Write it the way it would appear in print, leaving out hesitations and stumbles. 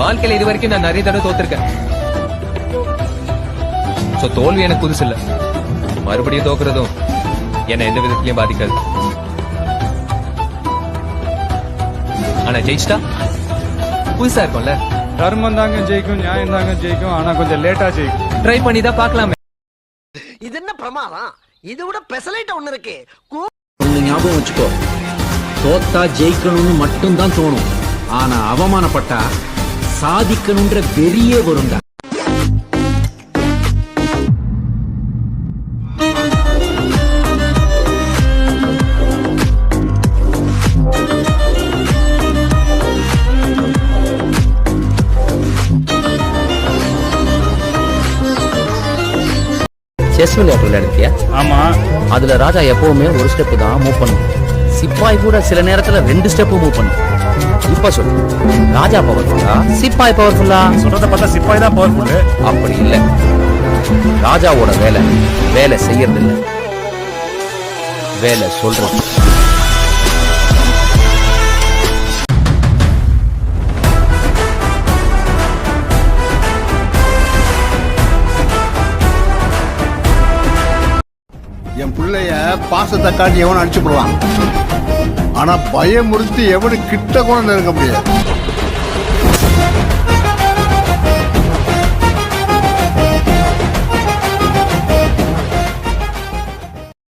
வாழ்க்கையில இது வரைக்கும் நான் நிறைய தடவை தோத்திருக்கேன். சோ தோல்வி எனக்கு புதுசு இல்ல. மறுபடியும் தோக்குறதும் என்ன எந்த விதத்திலயும் பாதிக்காது. ஆனா ஜெயிச்சிட்டா புதுசா இருக்கும்ல. தர்மம் தாங்க ஜெயிக்கும், நியாயம் தாங்க ஜெயிக்கும். ஆனா கொஞ்சம் லேட்டா ஜெயிக்கும். ட்ரை பண்ணி தான் பார்க்கலாமே. இது என்ன பிரமாதம்? இது விட பெசலைட் ஒண்ணு இருக்கு. ஞாபகம் வச்சுக்கோ, தோத்தா ஜெயிக்கணும்னு மட்டும்தான் தோணும். ஆனா அவமானப்பட்டா சாதிக்கணும்ன்ற வெறியே வரும்டா. செஸ் விளையாட்டு விளையாடுறியா? ஆமா. அதுல ராஜா எப்பவுமே ஒரு ஸ்டெப் தான் மூவ் பண்ணும். சிப்பாய் கூட சில நேரத்துல 2 ஸ்டெப் மூவ் பண்ணும். இப்ப சொல்லு, ராஜா பவர்ஃபுல்லா சிப்பாய் பவர்ஃபுல்லா? சொல்றத பார்த்தா சிப்பாய் தான் பவர்ஃபுல். அப்படி இல்ல, ராஜாவோட வேலை வேலை செய்யறது இல்ல, வேலை சொல்றது. என் பிள்ளைய பாசத்தை காட்டி எவனும் அடிச்சு போடுவான். ஆனா பயமுறுத்தி எவனு கிட்ட கூட நெருங்க முடியாது.